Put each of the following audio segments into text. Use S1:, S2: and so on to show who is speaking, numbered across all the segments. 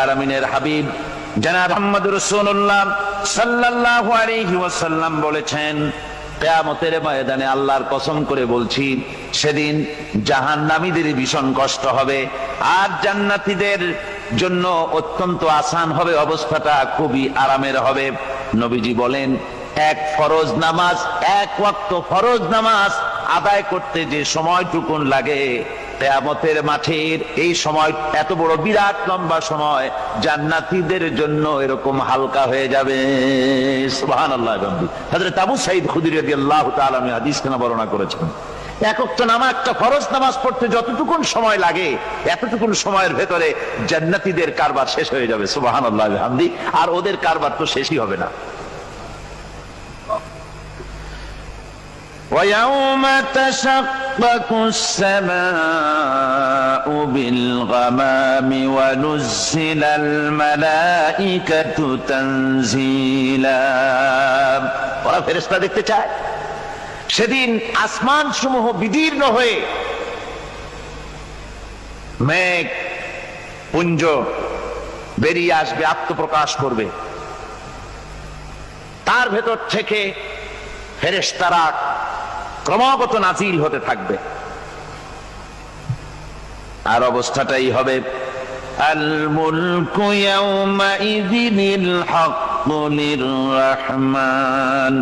S1: আলামিনের হাবিব জনাব মুহাম্মদুর রাসূলুল্লাহ সাল্লাল্লাহু আলাইহি ওয়াসাল্লাম বলেছেন, কিয়ামতের ময়দানে আল্লাহর কসম করে বলছি, সেদিন জাহান্নামীদের ভীষণ কষ্ট হবে আর জান্নাতীদের জন্য অত্যন্ত আসান হবে, অবস্থাটা খুবই আরামের হবে। নবীজি বলেন, এক ফরজ নামাজ, এক ওয়াক্ত ফরজ নামাজ আদায় করতে যে সময়টুকুন লাগে, কিয়ামতের মাঠের এই সময় এত বড় বিরাট লম্বা সময় জান্নাতীদের জন্য এরকম হালকা হয়ে যাবে। সুবহানাল্লাহ। হযরত আবু সাঈদ খুদরী রাদিয়াল্লাহু তাআলা আনহু হাদিস কেন বর্ণনা করেছেন, এক ওয়াক্ত নামাজ, একটা ফরজ নামাজ পড়তে যতটুকুন সময় লাগে এতটুকুন সময়ের ভেতরে জান্নাতীদের কারবার শেষ হয়ে যাবে। সুবহানাল্লাহ বিহামদি। আর ওদের কারবার তো শেষই হবে না। وَيَوْمَ تَشَقَّقُ السَّمَاءُ بِالْغَمَامِ وَنُزِّلَ الْمَلَائِكَةُ تَنزِيلًا। ওরা ফেরেশতা দেখতে চায়। সেদিন আসমান সমূহ বিদীর্ণ হয়ে মেঘ পুঞ্জ বেরিয়ে আসবে, আত্মপ্রকাশ করবে। তার ভেতর থেকে ফেরেশতারা ক্রমাগত নাজিল হতে থাকবে। আর অবস্থাটাই হবে, আল মুলকু ইয়াউমাইযিনিল হাক্কু লিররহমান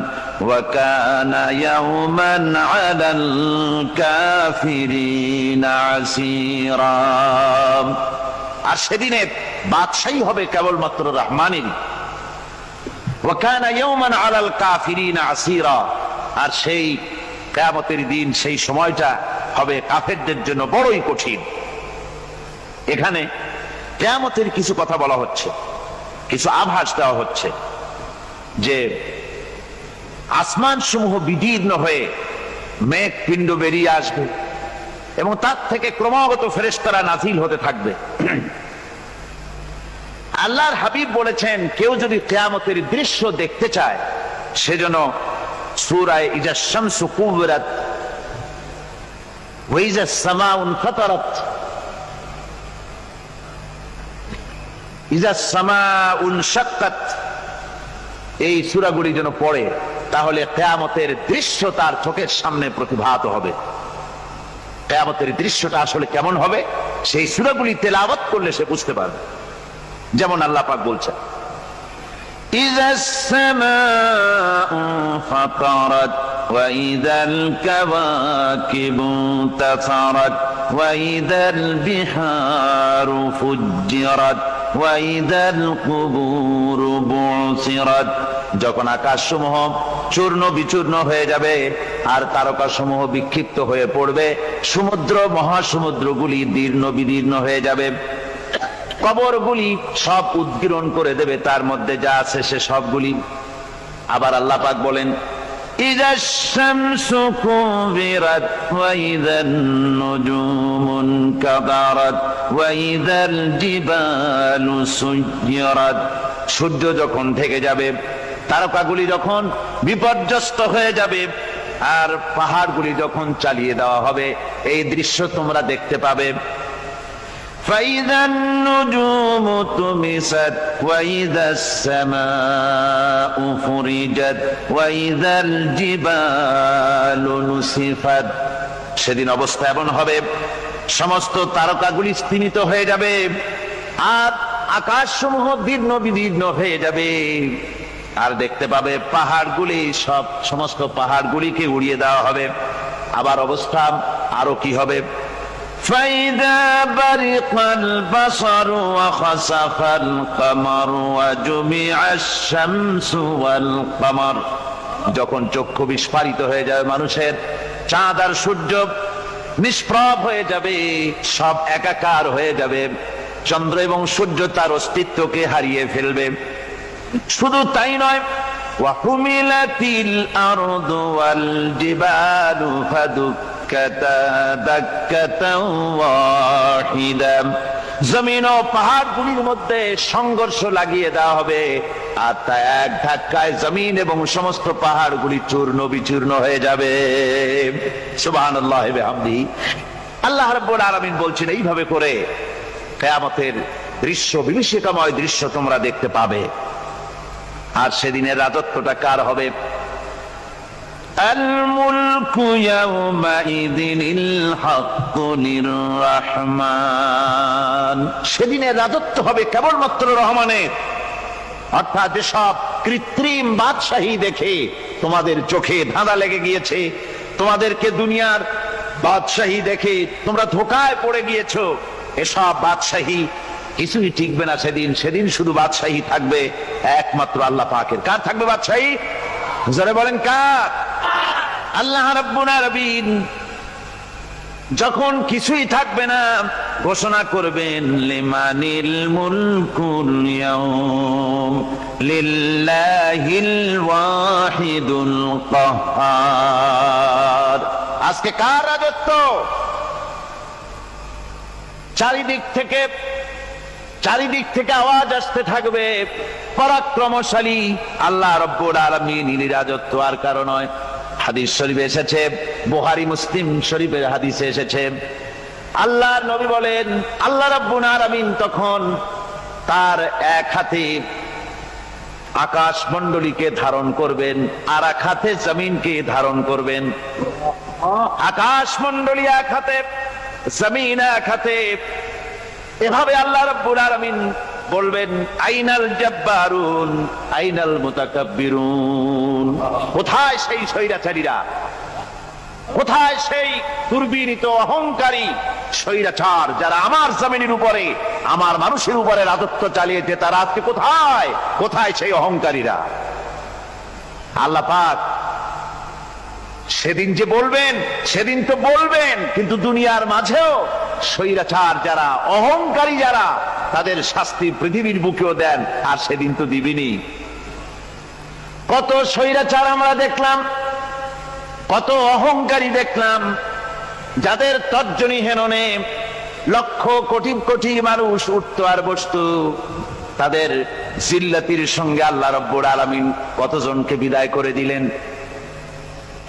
S1: ওয়া কানা ইয়াওমান আলাল কাফিরিনা আসীরা। আর সেদিনে বাদশাহী হবে কেবলমাত্র রহমানের। ওয়া কানা ইয়াওমান আলাল কাফিরিনা আসীরা। আর সেই কিয়ামতের দিন, সেই সময়টা হবে কাফেরদের জন্য বড়ই কঠিন। এখানে কিয়ামতের কিছু কথা বলা হচ্ছে, কিছু আভাস দেওয়া হচ্ছে যে আসমান সমূহ বিদীর্ণ হয়ে মেঘ পিণ্ড বেরিয়ে আসবে এবং তার থেকে ক্রমাগত ফেরেশতারা নাজিল হতে থাকবে। আল্লাহর হাবিব বলেছেন, কেউ যদি কিয়ামতের দৃশ্য দেখতে চায় সেজন্য সূরা ইজা শামসু কুবিরাত ওয়া ইজা সামাউ ফাতারাত, ইজা সামাউ শাক্কাত, এই সূরাগুলি যেন পড়ে, তাহলে কিয়ামতের দৃশ্য তার চোখের সামনে প্রতিভাত হবে। কিয়ামতের দৃশ্যটা আসলে কেমন হবে সেই সূরাগুলি তেলাওয়াত করলে সে বুঝতে পারবে। যেমন আল্লাহ পাক বলছেন, إذا السماء فطرت وإذا الكواكب انتثرت وإذا البحار فجرت وإذا القبور بعثرت। যখন আকাশসমূহ চূর্ণ বিচূর্ণ হয়ে যাবে আর তারকাসমূহ বিক্ষিপ্ত হয়ে পড়বে, সমুদ্র মহাসমুদ্রগুলি দীর্ণ বিদীর্ণ হয়ে যাবে, কবরগুলি সব উদ্গীরণ করে দেবে, তার মধ্যে যা আছে সে সবগুলি। আবার আল্লাহ পাক বলেন, ইযাশ শামসু কুবিরাত ওয়া ইযান নুজুমু কাদারাত ওয়া ইযাল জিবালু সুয়্যিরাত। সূর্য যখন ঢেকে যাবে, তারকাগুলি যখন বিপর্যস্ত হয়ে যাবে আর পাহাড়গুলি যখন চালিয়ে দেওয়া হবে, এই দৃশ্য তোমরা দেখতে পাবে। فإذا النجوم طمست وإذا السماء فرجت وإذا الجبال نسفت। সেদিন অবস্থা এমন হবে, সমস্ত তারকাগুলি স্তিমিত হয়ে যাবে আর আকাশসমূহ দীর্ণ বিদীর্ণ হয়ে যাবে। আর দেখতে পাবে পাহাড়গুলি, সমস্ত পাহাড়গুলিকে উড়িয়ে দেওয়া হবে। আবার অবস্থা আরো কি হবে, فإذا برق البصر وخسف القمر وجمع الشمس والقمر। যখন চক্ষু বিস্ফারিত হয়ে যাবে মানুষের, চাঁদ আর সূর্য নিষ্প্রভ হয়ে যাবে, সব একাকার হয়ে যাবে, চন্দ্র এবং সূর্য তার অস্তিত্বকে হারিয়ে ফেলবে। শুধু তাই নয়, ওয়াহুমিলাতিল আরদু ওয়াল জিবালু ফাদুক্কাতা দাক্কাতাও ওয়াহিদা। জমিন ও পাহাড়গুলির মধ্যে সংঘর্ষ লাগিয়ে দেওয়া হবে আর তা এক ধাক্কায় জমিন এবং সমস্ত পাহাড়গুলি চূর্ণ বিচূর্ণ হয়ে যাবে। সুবহানাল্লাহি ওয়া বিহামদিহি। আল্লাহ রাব্বুল আলামিন বলছেন, এইভাবে করে কিয়ামতের দৃশ্য, বিভীষিকাময় দৃশ্য তোমরা দেখতে পাবে। আর সেদিনের রাজত্বটা কার হবে? আল মুলকু ইয়াউমাইযিনিল হাক্কু লিররহমান। সেদিনের রাজত্ব হবে কেবলমাত্র রহমানের। অর্থাৎ যেসব কৃত্রিম বাদশাহী দেখে তোমাদের চোখে ধাঁধা লেগে গিয়েছে, তোমাদেরকে দুনিয়ার বাদশাহী দেখে তোমরা ধোঁকায় পড়ে গিয়েছো, এসব বাদশাহী কিছুই টিকবে না সেদিন। সেদিন শুধু বাদশাহী থাকবে একমাত্র আল্লাহ পাকের। কার থাকবে বাদশাহী? জোরে বলেন কার? আল্লাহ রাব্বুল আলামিন যখন কিছুই থাকবে না ঘোষণা করবেন লিমানিল মুলকুল ইয়াউম লিল্লাহিল ওয়াহিদুল কাহ্হার। আজকে কার রাজত্ব? চারিদিক থেকে আওয়াজ আসতে থাকবে, পরাক্রমশালী আল্লাহ রাব্বুল আলামিনের রাজত্ব। আর কারণ নয়, হাদিস শরীফে এসেছে, বুখারী মুসলিম শরীফের হাদিসে এসেছে, আল্লাহর নবী বলেন আল্লাহ রাব্বুল আলামিন তখন তার এক হাতে আকাশ মণ্ডলীকে ধারণ করবেন, আর এক হাতে জমিনকে ধারণ করবেন। আকাশ মণ্ডলী এক হাতে, জমিন এক হাতে। এভাবে আল্লাহ রাব্বুল আলামিন বলবেন আইনাল জাব্বারুন আইনাল মুতাকাব্বিরুন। কোথায় সেই স্বৈরাচারীরা? কোথায় সেই দুর্বিনীত অহংকারী স্বৈরাচার যারা আমার জমিনের উপরে, আমার মানুষের উপরে রাজত্ব চালিয়েছে? তারা আজকে কোথায়? কোথায় সেই অহংকারীরা? আল্লাহ পাক সেদিন যে বলবেন, সেদিন তো বলবেন, কিন্তু দুনিয়ার মাঝেও স্বৈরাচার যারা, অহংকারী যারা, তাদের শাস্তি পৃথিবীর বুকেও দেন। আর সেদিন তো দিবেনি। কত স্বৈরাচার আমরা দেখলাম, কত অহংকারী দেখলাম, যাদের তর্জনী হেননে লক্ষ কোটি কোটি মানুষ উঠতো আর বসতো। তাদের জিল্লাতির সঙ্গে আল্লাহ রাব্বুল আলামিন কতজনকে বিদায় করে দিলেন।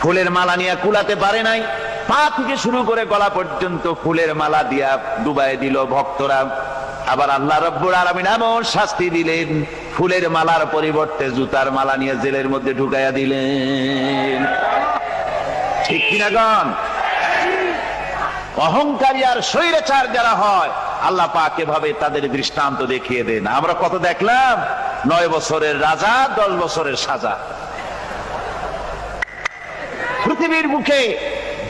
S1: ফুলের মালা নিয়ে কুলাতে পারে নাই, পা থেকে শুরু করে গলা পর্যন্ত ফুলের মালা দিয়া ডুবাই দিল ভক্তরা। আবার আল্লাহ রাব্বুল আলামিন এমন শাস্তি দিলেন, ফুলের মালার পরিবর্তে জুতার মালা নিয়ে জেলের মধ্যে ঢুকাইয়া দিলেন। ঠিক কিনা গণ? অহংকারী আর স্বৈরাচার যারা হয়, আল্লাহ পাক এভাবে তাদের দৃষ্টান্ত দেখিয়ে দেন। আমরা কত দেখলাম, 9 বছরের রাজা, 10 বছরের সাজা। পৃথিবীর মুখে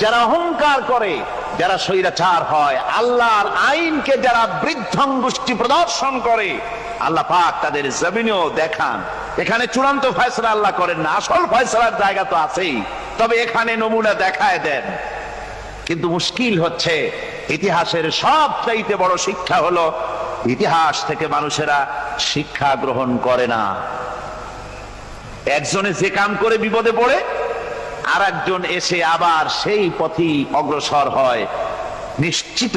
S1: যারা অহংকার করে, যারা স্বৈরাচার হয়, আল্লাহর আইনকে যারা বৃদ্ধাঙ্গুষ্টি প্রদর্শন করে, আল্লাহ পাক তাদের জমিনেও দেখান। এখানে চূড়ান্ত ফয়সালা আল্লাহ করেন না, আসল ফয়সালার জায়গা তো আছেই, তবে এখানে নমুনা দেখায় দেন। কিন্তু মুশকিল হচ্ছে, ইতিহাসের সবচাইতে বড় শিক্ষা হলো ইতিহাস থেকে মানুষেরা শিক্ষা গ্রহণ করে না। একজনে যে কাম করে বিপদে পড়ে, আর একজন এসে আবার সেই পথেই অগ্রসর হয়, নিশ্চিত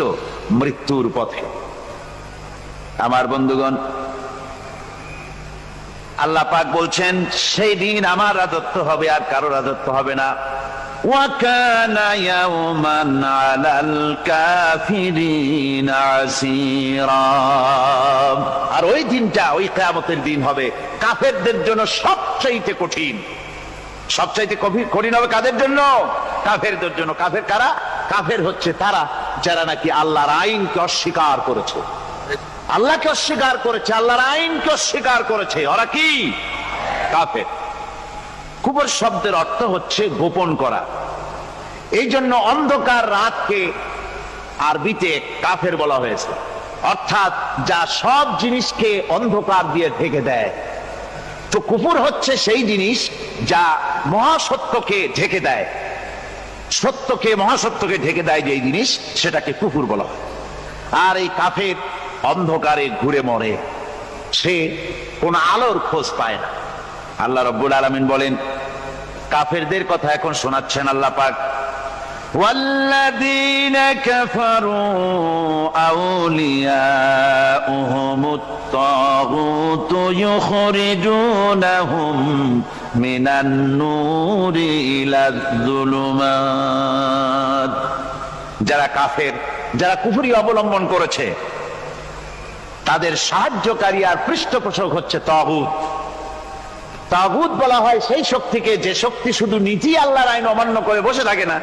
S1: মৃত্যুর পথে। আমার বন্ধুগণ, আল্লাহ পাক বলছেন সেই দিন আমার রাজত্ব হবে, আর কারো রাজত্ব হবে না। ওয়াকানা ইয়াওমান আলাল কাফিরিনা আসীরা। আর ওই দিনটা, ওই কিয়ামতের দিন হবে কাফেরদের জন্য সবচাইতে কঠিন। সবচাইতে কঠিন হবে কাদের জন্য? কাফেরদের জন্য। কাফের কারা? কাফের হচ্ছে তারা যারা নাকি আল্লাহর আইনকে অস্বীকার করেছে, আল্লাহকে অস্বীকার করেছে, আল্লাহর আইনকে অস্বীকার করেছে। ওরা কি? কাফের। কুফর শব্দের অর্থ হচ্ছে গোপন করা। এই জন্য অন্ধকার রাতকে আরবিতে কাফের বলা হয়েছে, অর্থাৎ যা সব জিনিসকে অন্ধকার দিয়ে ঢেকে দেয়। তো কুফর হচ্ছে সেই জিনিস যা মহাসত্যকে ঢেকে দেয়, সত্যকে, মহাসত্যকে ঢেকে দেয় যেই জিনিস, সেটাকে কুফর বলা হয়। আর এই কাফের অন্ধকারে ঘুরে মরে, সে কোন আলোর খোঁজ পায় না। আল্লাহ রাব্বুল আলামিন বলেন, কাফেরদের কথা এখন শোনাচ্ছেন আল্লাহ পাক, ওয়াল্লাযীনা কাফারু আউলিয়াউহুমুত তাগুতু ইউখরিজুনাহুম মিনান নূরি ইলায যুলুমাত। যারা কাফের, যারা কুফরি অবলম্বন করেছে, তাদের সাহায্যকারী আর পৃষ্ঠপোষক হচ্ছে তাগুত। তাগুত বলা হয় সেই শক্তিকে যে শক্তি শুধু নিজেই আল্লাহর আইন অমান্য করে বসে থাকে না,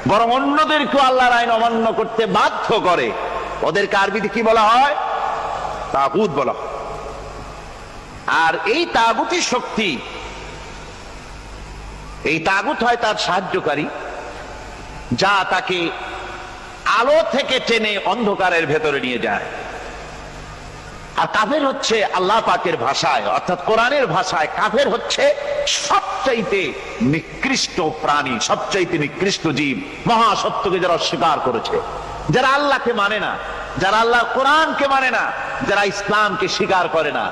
S1: বরং অন্যদেরকেও আল্লাহর আইন অমান্য করতে বাধ্য করে। ওদেরকে আরবিতে কি বলা হয়? তাগুত বলা হয়। আর এই তাগুতি শক্তি, এই তাগুত হয় তার সাহায্যকারী, যা তাকে আলো থেকে টেনে অন্ধকারের ভেতরে নিয়ে যায়। আর কাফের হচ্ছে আল্লাহ পাকের ভাষায় অর্থাৎ কোরআনের ভাষায় কাফের হচ্ছে সবচাইতে নিকৃষ্ট প্রাণী, সবচাইতে নিকৃষ্ট জীব। মহাসত্যকে যারা অস্বীকার করেছে, যারা আল্লাহকে মানে না, যারা আল্লাহর কোরআনকে মানে না, যারা ইসলামকে স্বীকার করে না,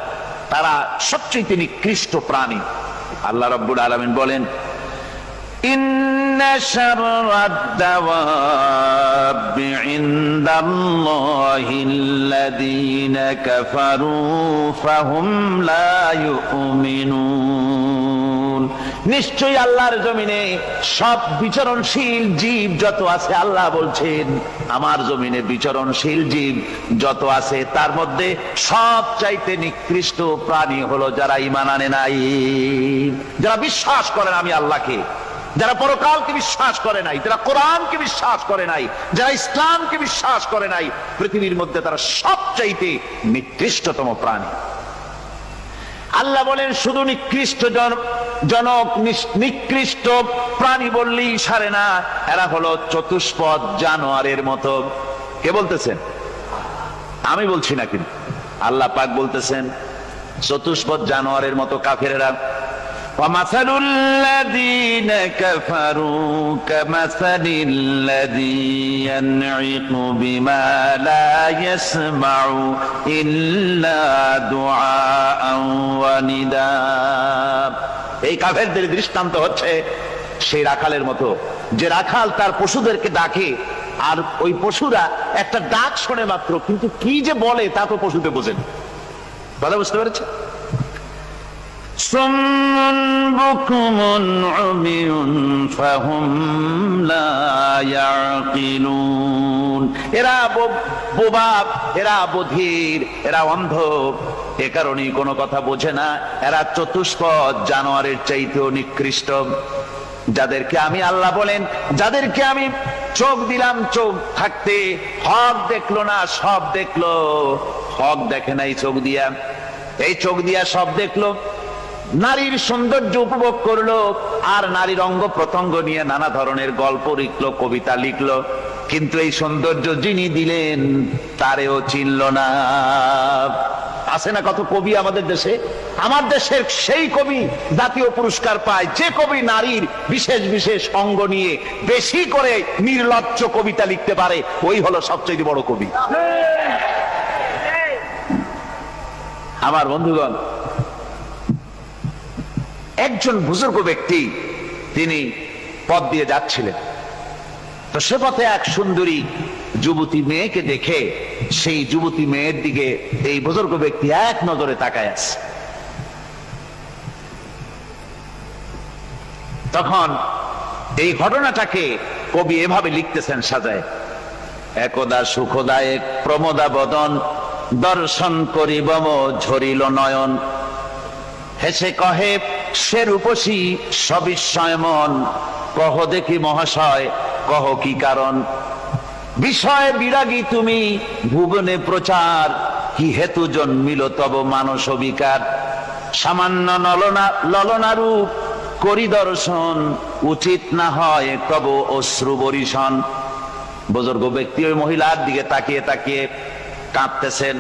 S1: তারা সবচাইতে নিকৃষ্ট প্রাণী। আল্লাহ রাব্বুল আলামিন বলেন, ইন্না শাররাদ দাওয়াবি ইনদাল্লাহিল্লাযীনা কাফারু ফাহুম লা ইউমিনুন। নিশ্চয়ই আল্লাহর জমিনে সব বিচরণশীল জীব যত আছে, আল্লাহ বলছেন আমার জমিনে বিচরণশীল জীব যত আছে তার মধ্যে সবচাইতে নিকৃষ্ট প্রাণী হলো যারা ঈমান আনে নাই, যারা বিশ্বাস করেন আমি আল্লাহকে, যারা পরকালকে বিশ্বাস করে নাই, যারা কোরআনকে বিশ্বাস করে নাই, যারা ইসলামকে বিশ্বাস করে নাই, পৃথিবীর মধ্যে তারা সবচাইতে নিকৃষ্টতম প্রাণী। আল্লাহ বলেন শুধু নিকৃষ্ট জনক নিকৃষ্ট প্রাণী বললেই সারে না, এরা হলো চতুষ্পদ জানোয়ারের মতো। কে বলতেছেন? আমি বলছি না, কিন্তু আল্লাহ পাক বলতেছেন চতুষ্পদ জানোয়ারের মতো কাফেরেরা। وَمَثَلُ الَّذِينَ كَفَرُوا كَمَثَلِ الَّذِي يَنْعِقُ بِمَا لَا يَسْمَعُ إِلَّا دُعَاءً وَنِدَاءً। এই কাফেরদের দৃষ্টান্ত হচ্ছে সেই রাখালের মতো, যে রাখাল তার পশুদেরকে ডাকে, আর ওই পশুরা একটা ডাক শোনে মাত্র, কিন্তু কি যে বলে তা তো পশুতে বোঝেন। কথা বুঝতে পেরেছে? সুম্মুন বুকুমুন উমিয়ুন ফাহুম লা ইয়াকিলুন। এরা বোবা, এরা বধির, এরা অন্ধ, এ কারণেই কোনো কথা বোঝে না। এরা চতুষ্পদ জানোয়ারের চাইতেও নিকৃষ্ট। যাদেরকে আমি আল্লাহ বলেন, যাদেরকে আমি চোখ দিলাম, চোখ থাকতে হক দেখলো না, সব দেখলো। হক দেখে নাই চোখ দিয়া, এই চোখ দিয়া সব দেখলো। নারীর সৌন্দর্য উপভোগ করলো, আর নারীর অঙ্গ প্রত্যঙ্গ নিয়ে নানা ধরনের গল্প লিখলো, কবিতা লিখলো, কিন্তু এই সৌন্দর্য যিনি দিলেন তারেও চিনল না। আছে না কত কবি আমাদের দেশে? আমার দেশের সেই কবি জাতীয় পুরস্কার পায় যে কবি নারীর বিশেষ বিশেষ অঙ্গ নিয়ে বেশি করে নির্লজ্জ কবিতা লিখতে পারে, ওই হলো সবচেয়ে বড় কবি। আমার বন্ধুগণ, একজন বুজুর্গ ব্যক্তি তিনি পথ দিয়ে যাচ্ছিলেন, তো সে পথে এক সুন্দরী যুবতী মেয়েকে দেখে সেই যুবতী মেয়ের দিকে এই বুজুর্গ ব্যক্তি এক নজরে তাকায় আছে। তখন এই ঘটনাটাকে কবি এভাবে লিখতেছেন সাজায়, একদা সুখদায়ক প্রমোদা বদন দর্শন করিবম ঝরিল নয়ন, হেসে কহে সে রূপসী সবিস্ময় মন, কহ দেখি মহাশয় কহ কি কারণ, বিষয় বিরাগী তুমি ভুবনে প্রচার, কি হেতু জন্মিল তব মানস বিকার, সামান্য ললনা রূপ করি দর্শন, উচিত না হয় তব অশ্রু বরিশন। বুজুর্গ ব্যক্তি ওই মহিলার দিকে তাকিয়ে তাকিয়ে কাঁদতেছেন।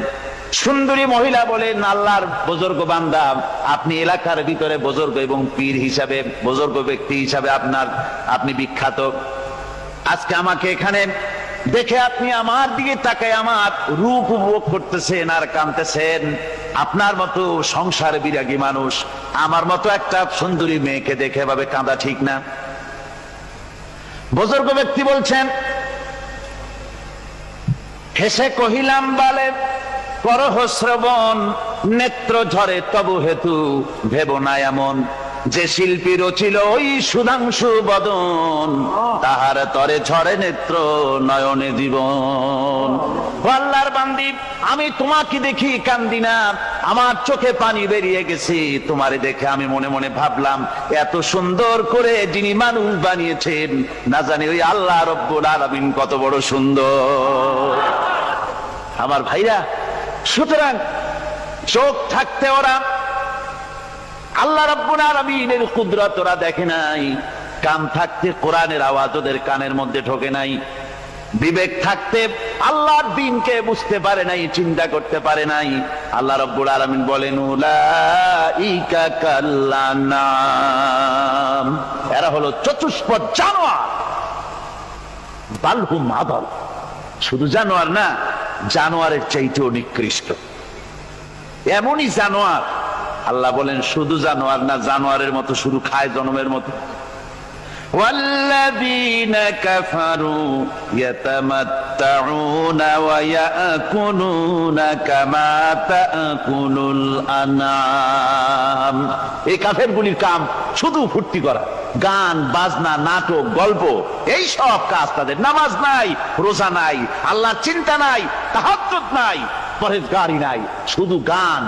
S1: সুন্দরী মহিলা বলেন, আল্লাহর বুজুর্গ বান্দা, আপনি এলাকার ভিতরে বুজুর্গ এবং পীর হিসাবে, বুজুর্গ ব্যক্তি হিসাবে আপনি বিখ্যাত। আজকে আমাকে এখানে দেখে আপনি আমার দিকে তাকায় আমার রূপ উপভোগ করতেছেন আর কাঁদতেছেন। আপনার মতো সংসার বিরাগী মানুষ আমার মতো একটা সুন্দরী মেয়েকে দেখে ভাবে কাঁদা ঠিক না। বুজুর্গ ব্যক্তি বলছেন, হেসে কহিলাম বলে করহ শ্রবণ, নেত্র ঝরে তবু হেতু ভেব না এমন, যে শিল্পী রচিল ওই সুধাংশু বদন, তাহার তরে ঝরে নেত্র নয়নে জীবন। আল্লাহর বান্দি, আমি তোমাকে দেখি কান্দি না, আমার চোখে পানি বেরিয়ে গেছে। তোমারে দেখে আমি মনে মনে ভাবলাম, এত সুন্দর করে যিনি মানুষ বানিয়েছেন, না জানি ওই আল্লাহ রব্বুল আলামিন কত বড় সুন্দর। আমার ভাইরা, সুতরাং চোখ থাকতে ওরা আল্লাহ রাব্বুল আলামিনের কুদরত ওরা দেখে নাই, কান থাকতে কোরআনের আওয়াজ ওদের কানের মধ্যে ঢোকে নাই, বিবেক থাকতে আল্লাহর দ্বীনকে বুঝতে পারে নাই, চিন্তা করতে পারে নাই। আল্লাহ রাব্বুল আলামিন বলেন, উলাইকা কাল্লানাম, এরা হলো চতুষ্পদ জানোয়ার, বালহুম আদাল, শুধু জানোয়ার না, জানোয়ারের চাইতেও নিকৃষ্ট। এমনই জানোয়ার, আল্লাহ বলেন শুধু জানোয়ার না, জানোয়ারের মতো শুধু খায় জনমের মতো। والذين كفروا يتمتعون ويأكلون كما تأكل الأنعام। এই কাফেরগুলির কাম শুধু ফুর্তি করা, গান বাজনা, নাটক, গল্প, এই সব কাজ তাদের। নামাজ নাই, রোজা নাই, আল্লাহর চিন্তা নাই, তাহাজ্জুদ নাই, পরহেজগারি নাই, শুধু গান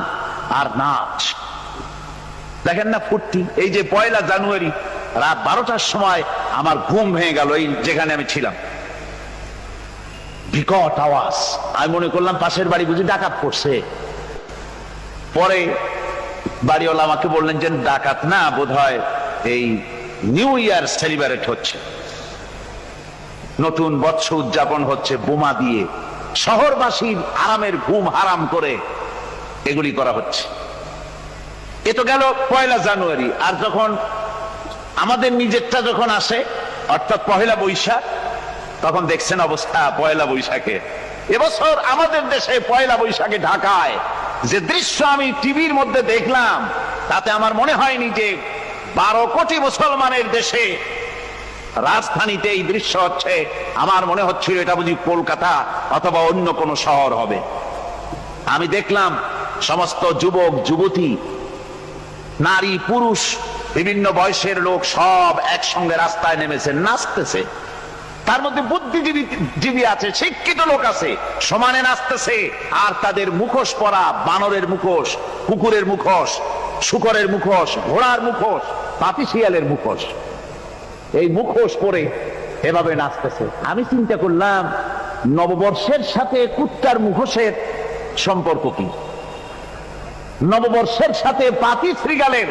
S1: আর নাচ। দেখেন না ফুর্তি। এই যে 1 জানুয়ারি রাত 12টার সময় আমার ঘুম ভেঙে গেল, এই যেখানে আমি ছিলাম, বিকট আওয়াজ। আমি মনে করলাম পাশের বাড়ি বুঝি ডাকাত পড়ছে। পরে বাড়িওয়ালা আমাকে বললেন যে ডাকাত না, বোধহয় এই নিউ ইয়ার সেলিব্রেট হচ্ছে, নতুন বৎসর উদযাপন হচ্ছে, বোমা দিয়ে শহরবাসীর আরামের ঘুম হারাম করে এগুলি করা হচ্ছে। এ তো গেল 1 জানুয়ারি। আর যখন আমাদের নিজেরটা যখন আসে, অর্থাৎ 1 বৈশাখ, তখন দেখছেন অবস্থা 1 বৈশাখে। এবছর আমাদের দেশে 1 বৈশাখে ঢাকায় যে দৃশ্য আমি টিভির মধ্যে দেখলাম, তাতে আমার মনে হয়নি যে 12 কোটি মুসলমানের দেশে রাজধানীতে এই দৃশ্য হচ্ছে। আমার মনে হচ্ছিল এটা বুঝি কলকাতা অথবা অন্য কোনো শহর হবে। আমি দেখলাম সমস্ত যুবক যুবতী, নারী পুরুষ, বিভিন্ন বয়সের লোক সব একসঙ্গে রাস্তায় নেমেছে, নাচতেছে। তার মধ্যে বুদ্ধিজীবী আছে, শিক্ষিত লোক আছে, সমানে নাচতেছে। আর তাদের মুখোশ পরা, বানরের মুখোশ, কুকুরের মুখোশ, শূকরের মুখোশ, ঘোড়ার মুখোশ, পাপী শিয়ালের মুখোশ, এই মুখোশ পরে এভাবে নাচতেছে। আমি চিন্তা করলাম, নববর্ষের সাথে কুত্তার মুখোশের সম্পর্ক কি? নববর্ষের সাথে পাপী শৃগালের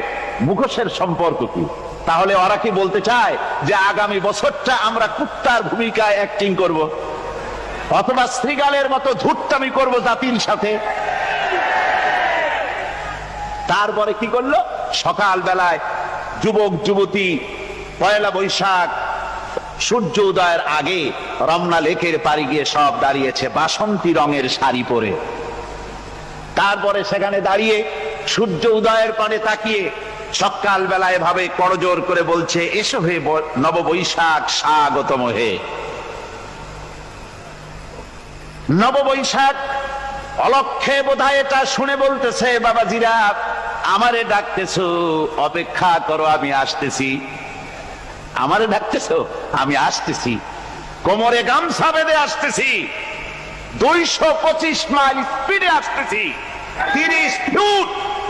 S1: মুখোশের সম্পর্ক কি? তাহলে ওরা কি বলতে চায় যে আগামী বছরটা আমরা কুত্তার ভূমিকায় অ্যাক্টিং করব, অথবা শৃগালের মতো ধূর্তামি করব জাতির সাথে? তারপরে কি করলো? সকাল বেলায় যুবক যুবতী 1 বৈশাখ সূর্য উদয়ের আগে রমনা লেকের পাড়ে গিয়ে সব দাঁড়িয়েছে বাসন্তী রঙের শাড়ি পরে। তারপরে সেখানে দাঁড়িয়ে সূর্য উদয়ের পানে তাকিয়ে সকাল বেলায় ভাবে করজোর করে বলছে, এসো হে নববৈশাখ স্বাগতম হে। নববৈশাখ অলক্ষে বোধহয় এটা শুনে বলতেছে, বাবাজিরা আমারে ডাকতেছো, অপেক্ষা করো, আমি আসতেছি। আমারে ডাকতেছো, আমি আসতেছি, কোমরে গামছা বেঁধে আসতেছি, 225 মাইল স্পিডে আসতেছি, 30 ফুট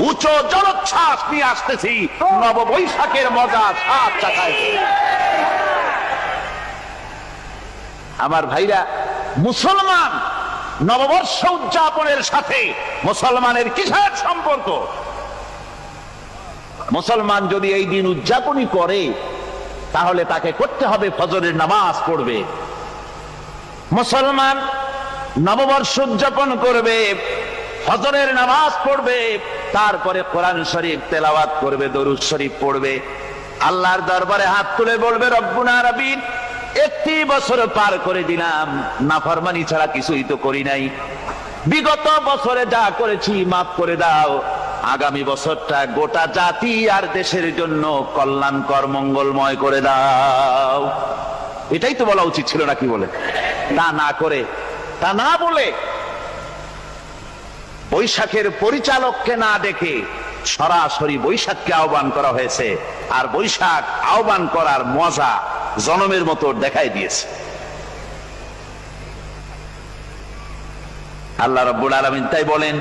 S1: উঁচু জলোচ্ছ্বাস নিয়ে আসতেছি, নববৈশাখের মজা সাত চাকায়। আমার ভাইরা, মুসলমান নববর্ষ উদযাপনের সাথে মুসলমানের কিসের সম্পর্ক? মুসলমান যদি এই দিন উদযাপনই করে, তাহলে তাকে করতে হবে ফজরের নামাজ পড়বে। মুসলমান নববর্ষ উদযাপন করবে, ফজরের নামাজ পড়বে, তারপরে কোরআন শরীফ তেলাওয়াত করবে, দরুদ শরীফ পড়বে, আল্লাহর দরবারে হাত তুলে বলবে, রব্বুনা রাব্বিন, 31 বছর পার করে দিলাম, নাফরমানি ছাড়া কিছুই তো করি নাই, বিগত বছরে যা করেছি মাফ করে দাও, আগামী বছরটা গোটা জাতি আর দেশের জন্য কল্যাণকর মঙ্গলময় করে দাও। এটাই তো বলা উচিত ছিল নাকি বলে? তা না করে, তা না বলে, বৈশাখের পরিচালককে না দেখে সরাসরি বৈশাখকে আহ্বান করা হয়েছে, আর বৈশাখ আহ্বান করার মজা জনমের মতো দেখাই দিয়েছে। আল্লাহ রাব্বুল আলামিন তাই বলেন,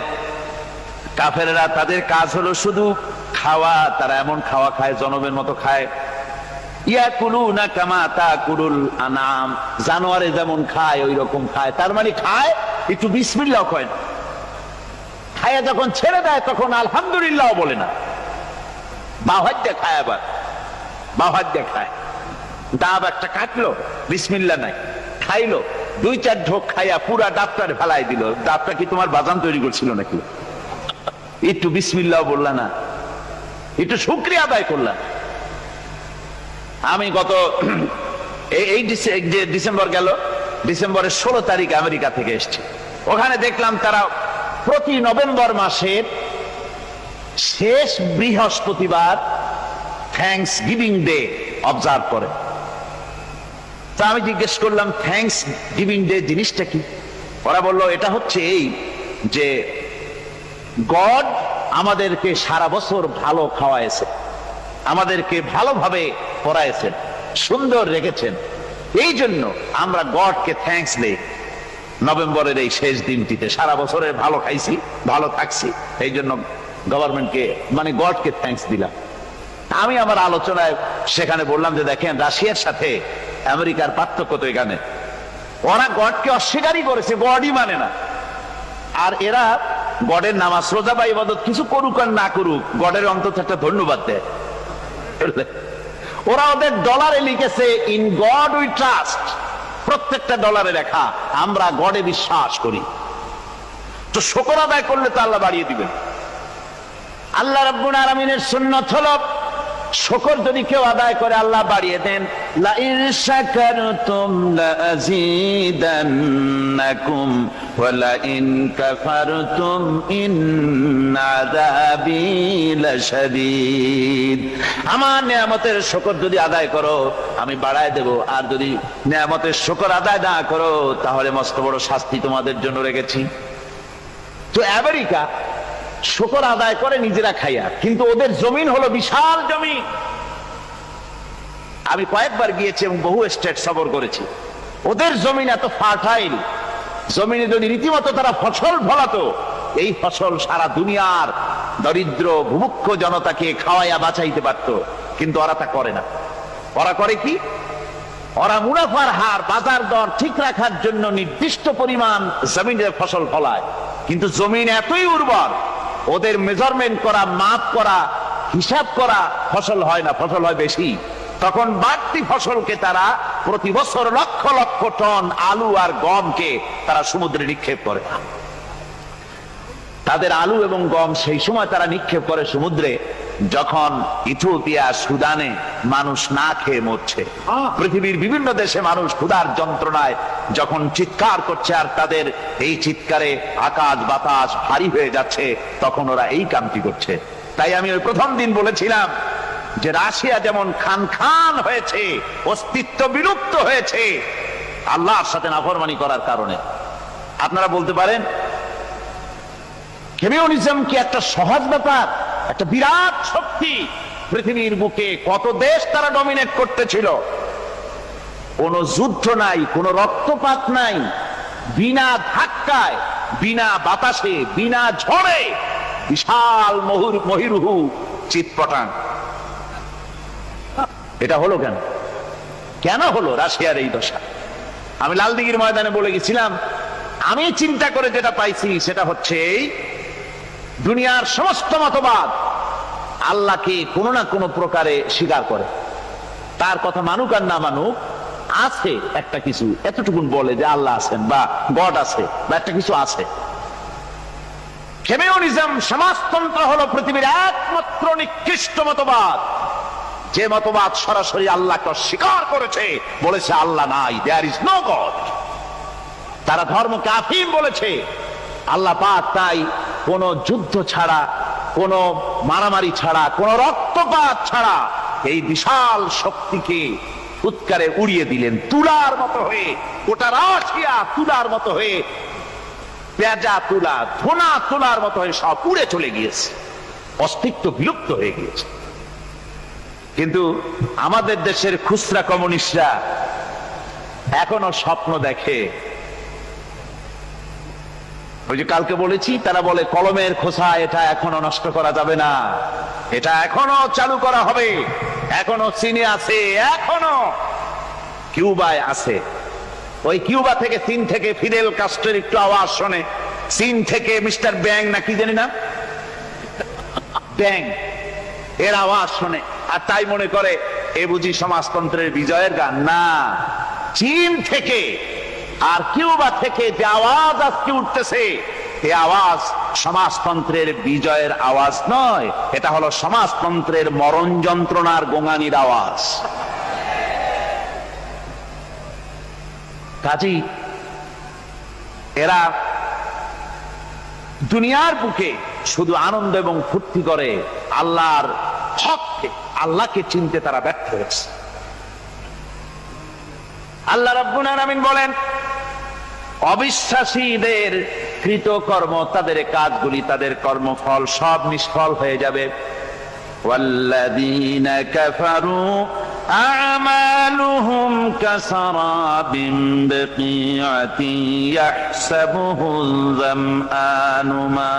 S1: কাফেররা তাদের কাজ হলো শুধু খাওয়া, তারা এমন খাওয়া খায় জনমের মতো খায়। ইয়াকুলুনা কামা তাকুলুল আনাম, জানোয়ারে যেমন খায় ওই রকম খায়। তার মানে খায়, একটু বিসমিল্লাহ কয় না, খায়া যখন ছেড়ে দেয় তখন আলহামদুলিল্লাহ বলে না, বাহাত দিয়ে খায়, আবার বাহাত দিয়ে খায়। ডাব একটা কাটলো, বিসমিল্লাহ নাই, খাইলো, 2-4 ঢোক খাইয়া পুরা ডাবটার ফেলাই দিল। ডাবটা কি তোমার বাজান তৈরি করছিল নাকি? একটু বিসমিল্লাহ বললা না, একটু শুকরিয়া আদায় করলা। আমি গত এই ডিসেম্বর গেল, ডিসেম্বরের 16 তারিখ আমেরিকা থেকে এসেছি। ওখানে দেখলাম তারা প্রতি নভেম্বর মাসের শেষ বৃহস্পতিবার থ্যাঙ্কস গিভিং ডে অবজার্ভ করে। তা আমি জিজ্ঞেস করলাম, থ্যাঙ্কস গিভিং ডে জিনিসটা কি? ওরা বলল, এটা হচ্ছে এই যে গড আমাদেরকে সারা বছর ভালো খাওয়াইছে, আমাদেরকে ভালোভাবে পড়াইছেন, সুন্দর রেখেছেন, এই জন্য আমরা গডকে থ্যাঙ্কস দেই নভেম্বরের এই শেষ দিনটিতে। সারা বছরের ভালো খাইছি, ভালো থাকছি, এই জন্য গভর্নমেন্টকে মানে গডকে থ্যাঙ্কস দিলাম। আমি আমার আলোচনায় সেখানে বললাম যে দেখেন, রাশিয়ার সাথে আমেরিকার পার্থক্য তো এখানে, ওরা গডকে অস্বীকারই করেছে, গডই মানে না। আর এরা গডের নামাজ রোজা বা ইবাদত কিছু করুক আর না করুক, গডের অন্তত একটা ধন্যবাদ দেয়। ওরা ওদের ডলারে লিখেছে, ইন গড উই ট্রাস্ট, প্রত্যেকটা ডলারে লেখা আমরা গডে বিশ্বাস করি। তো শুকর আদায় করলে তো আল্লাহ বাড়িয়ে দিবেন। আল্লাহ রাব্বুল আলামিনের সুন্নাত হলো, শুকর যদি কেউ আদায় করে আল্লাহ বাড়িয়ে দেন। লা ইন শাকারতুম লাযীদান্নাকুম ওয়া লা ইন কাফারতুম ইন্না আযাবী লাশাদীদ। আমার নিয়ামতের শুকর যদি আদায় করো আমি বাড়ায় দেব, আর যদি নিয়ামতের শুকর আদায় না করো তাহলে মস্ত বড় শাস্তি তোমাদের জন্য রেখেছি। তো আমেরিকা শুকর আদায় করে নিজেরা খাইয়া, কিন্তু ওদের জমিন হলো বিশাল জমি। আমি কয়েকবার গিয়েছি এবং বহু স্টেট সফর করেছি। ওদের জমিন এত ফার্টাইল, জমিনে যদি রীতিমতো তারা ফসল ফলাতো, এই ফসল সারা দুনিয়ার দরিদ্র ভূমুক্ষ জনতাকে খাওয়াইয়া বাঁচাইতে পারত। কিন্তু ওরা তা করে না। ওরা করে কি? ওরা মুনাফার হার, বাজার দর ঠিক রাখার জন্য নির্দিষ্ট পরিমাণ জমিনের ফসল ফলায়, কিন্তু জমিন এতই উর্বর, ওদের মেজারমেন্ট করা, মাপ করা, হিসাব করা ফসল হয় না, ফসল হয় বেশি। তখন বাড়তি ফসলকে তারা প্রতি বছর লক্ষ লক্ষ টন আলু আর গমকে তারা সমুদ্রে নিক্ষেপ করে। তাদের আলু এবং গম সেই সময় তারা নিক্ষেপ করে সমুদ্রে যখন ইথিওপিয়া, সুদানে মানুষ না খেয়ে মরছে। পৃথিবীর বিভিন্ন দেশে মানুষ ক্ষুধার যন্ত্রণায় যখন চিৎকার করছে, আর তাদের এই চিৎকারে আকাশ বাতাস ভারী হয়ে যাচ্ছে, তখন ওরা এই কামটি করছে। তাই আমি ওই প্রথম দিন বলেছিলাম যে রাশিয়া যেমন খান খান হয়েছে, অস্তিত্ব বিলুপ্ত হয়েছে আল্লাহর সাথে নাফরমানি করার কারণে। আপনারা বলতে পারেন কমিউনিজম কি একটা সহজ ব্যাপার? একটা বিরাট শক্তি পৃথিবীর বুকে, কত দেশ তারা ডমিনেট করতেছিল, কোন যুদ্ধ নাই, কোন রক্তপাত নাই, বিনা ধাক্কায়, বিনা বাতাসে, বিনা ঝড়ে বিশাল মহিরুহু চিৎপটাং। এটা হলো কেন? কেন হলো রাশিয়ার এই দশা? আমি লালদিঘির ময়দানে বলে গেছিলাম, আমি চিন্তা করে যেটা পাইছি সেটা হচ্ছে এই, দুনিয়ার সমস্ত মতবাদ আল্লাহকে কোনো না কোনো প্রকারে স্বীকার করে। তার কথা মানুক আর না মানুক, আছে একটা কিছু, এতটুকুন বলে যে আল্লাহ আছেন বা গড আছে বা একটা কিছু আছে। কমিউনিজম, সমাজতন্ত্র হলো পৃথিবীর একমাত্র নিকৃষ্ট মতবাদ, যে মতবাদ সরাসরি আল্লাহকে অস্বীকার করেছে, বলেছে আল্লাহ নাই, দেয়ার ইজ নো গড। তারা ধর্মকে আফিম বলেছে। আল্লাহ পাক তাই কোন যুদ্ধ ছাড়া, কোন মারামারি ছাড়া, কোন রক্তপাত ছাড়া এই বিশাল শক্তিকে উৎকারে উড়িয়ে দিলেন, তুলার মতো হয়ে। গোটা রাশিয়া তুলার মতো হয়ে, পেঁজা তুলা, ধোনা তুলার মতো হয়ে সব উড়ে চলে গিয়েছে। অস্তিত্ব বিলুপ্ত হয়ে গিয়েছে। কিন্তু আমাদের দেশের খুচরা কমিউনিস্টরা এখনো স্বপ্ন দেখে। ওই যে কালকে বলেছি, তারা বলে কলমের খোসা এটা এখনো নষ্ট করা যাবে না, এটা এখনো চালু করা হবে। এখনো চীনে আছে, এখনো কিউবায় আছে। ওই কিউবা থেকে, চীন থেকে ফিদেল কাস্ট্রোর একটু আওয়াজ শোনে, চীন থেকে মিস্টার ব্যাং না কি জানি না, ব্যাং এর আওয়াজ শোনে, আর তাই মনে করে এ বুঝি সমাজতন্ত্রের বিজয়ের গান। না, চীন থেকে আর কিউবা থেকে যে আওয়াজ আজকে উঠতেছে, এই আওয়াজ সমাজতন্ত্রের বিজয়ের আওয়াজ নয়, এটা হলো সমাজতন্ত্রের মরণ যন্ত্রণার গোঙানির আওয়াজ। কাজী এরা দুনিয়ার বুকে শুধু আনন্দ এবং ফুর্তি করে, আল্লাহর হককে, আল্লাহকে চিনতে তারা ব্যর্থ হয়েছে। আল্লাহ রাব্বুল আলামিন বলেন, অবিশ্বাসীদের কৃতকর্ম, তাদের কাজগুলি, তাদের কর্মফল সব নিষ্ফল হয়ে যাবে। ওয়াল্লাযীনা কাফারু আ'মালুহুম কাসারাবিন বিকিআতিন ইয়াহসাবুহুল যামআনু মা।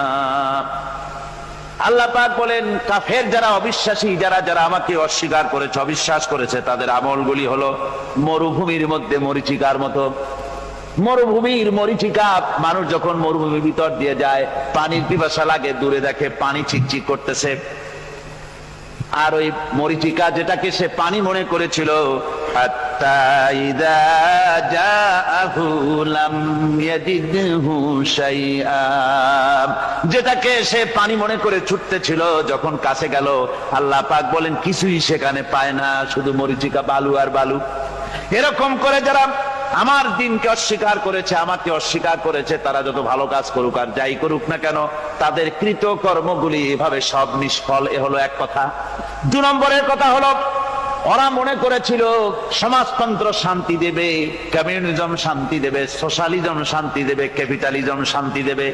S1: আল্লাহ পাক বলেন, কাফের যারা, অবিশ্বাসী যারা, যারা আমাকে অস্বীকার করেছে, অবিশ্বাস করেছে, তাদের আমলগুলি হলো মরুভূমির মধ্যে মরীচিকার মতো। মরুভূমির মরীচিকা, মানুষ যখন মরুভূমির ভিতর দিয়ে যায়, পানির পিপাসা লাগে, দূরে দেখে পানি চিকচিক করতেছে, আর ওই মরীচিকা যেটাকে সে পানি মনে করেছিল, হাত্তা ইযা জাআহু লাম ইয়াজিদহু শাইআ, যেটাকে সে পানি মনে করে ছুটতেছিল, যখন কাছে গেল, আল্লাহ পাক বলেন কিছুই সেখানে পায় না, শুধু মরীচিকা, বালু আর বালু। এরকম করে যারা আমার দিনকে অস্বীকার করেছে, আমাকে অস্বীকার করেছে, তারা যত ভালো কাজ করুক আর যাই করুক না কেন, তাদের কৃত কর্মগুলি এভাবে সব নিষ্ফল। এ হলো এক কথা। 2 নম্বরের কথা হলো, ওরা মনে করেছিল সমাজতন্ত্র শান্তি দেবে, কমিউনিজম শান্তি দেবে, সোশ্যালিজম শান্তি দেবে, ক্যাপিটালিজম শান্তি দেবে।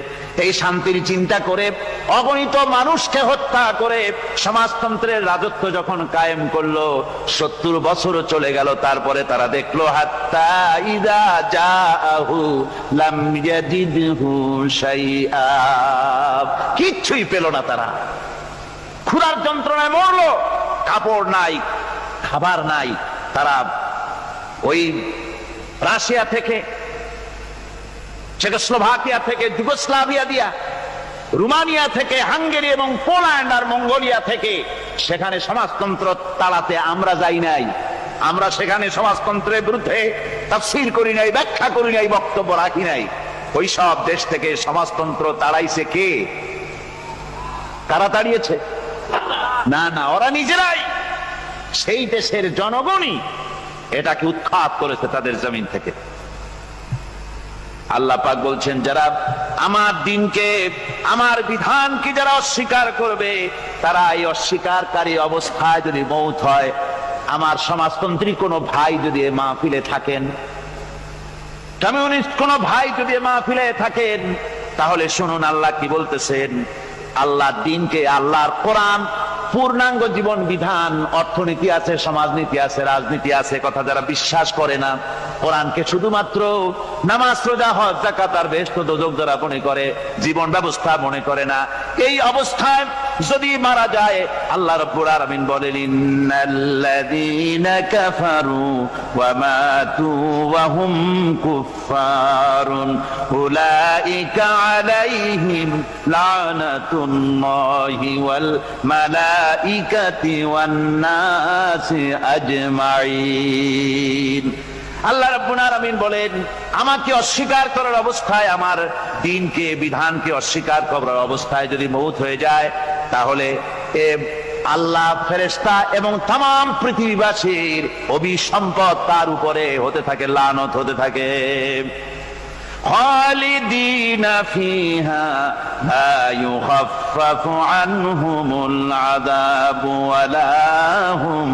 S1: এই শান্তির চিন্তা করে অগণিত মানুষকে হত্যা করে সমাজতন্ত্রের রাজত্ব যখন কায়েম করলো, 70 বছরও চলে গেল, তারপরে তারা দেখলো হাত্তা ইযা জাআহু লাম ইয়াজিদহু শাইআ, কিচ্ছুই পেল না। তারা ক্ষুধার যন্ত্রণায় মরলো, কাপড় নাই, খাবার নাই। তারা ওই রাশিয়া থেকে, চেকোস্লোভাকিয়া থেকে, যুগোস্লাভিয়া দিয়া, রোমানিয়া থেকে, হাঙ্গেরি এবং পোল্যান্ড আর মঙ্গোলিয়া থেকে, সেখানে সমাজতন্ত্র তাড়াতে আমরা যাই নাই। আমরা সেখানে সমাজতন্ত্রের বিরুদ্ধে তাফসীর করি নাই, ব্যাখ্যা করি নাই, বক্তব্য রাখি নাই। ওই সব দেশ থেকে সমাজতন্ত্র তাড়াইছে কে? কারা তাড়িয়েছে? না না, ওরা নিজেরাই, সেই দেশের জনগণই এটাকে উৎখাত করেছে তাদের জমিন থেকে। আল্লাহ পাক বলছেন, যারা আমার দিনকে, আমার বিধানকে যারা অস্বীকার করবে, তারা এই অস্বীকারী অবস্থায় যদি মৌত হয়, আমার সমাজতন্ত্রী কোনো ভাই যদি এ মাহফিলে থাকেন, কমিউনিস্ট কোনো ভাই যদি এ মাহফিলে থাকেন, তাহলে শুনুন আল্লাহ কি বলতেছেন। আল্লাহ দিনকে, আল্লাহর কোরআন পূর্ণাঙ্গ জীবন বিধান, অর্থনীতি আছে, সমাজনীতি আছে, রাজনীতি আছে, কথা যারা বিশ্বাস করে না, কোরআনকে শুধুমাত্র নামাজ, রোজা, হজ, যাকাত আর বেহেশত দোজখ যারা মনে করে, জীবন ব্যবস্থা মনে করে না, এই অবস্থায় যদি মারা যায়, আল্লাহ রাব্বুল আলামিন বলেন, ইন্নাল্লাযীনা কাফারু ওয়া মাতু ওয়া হুম কুফফারুন উলাইকা আলাইহিম লানাতুল্লাহি ওয়াল মালাইকাতি ওয়ান নাসি আজমাইন। আল্লাহ রাব্বুল আলামিন বলেন, আমাকে অস্বীকার করার অবস্থায়, আমার দ্বীনকে, বিধানকে অস্বীকার করার অবস্থায় যদি মৌত হয়ে যায়, তাহলে আল্লাহ, ফেরেশতা এবং তাম পৃথিবীবাসীর অভিসম্পদ তার উপরে হতে থাকে, লানত হতে থাকে। খালিদিনা ফিহা লা ইউখাফফাফু আনহুমুল আযাবু ওয়া লা হুম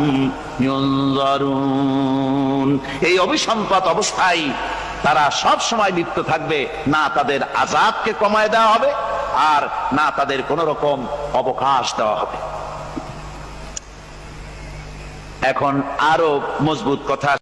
S1: ইউনজারুন। এই অভিসম্পদ অবস্থায় তারা সব সময় লিপ্ত থাকবে, না তাদের আযাবকে কমায় দেওয়া হবে, আর না তাদের কোন রকম অবকাশ দেওয়া হবে। এখন আরো মজবুত কথা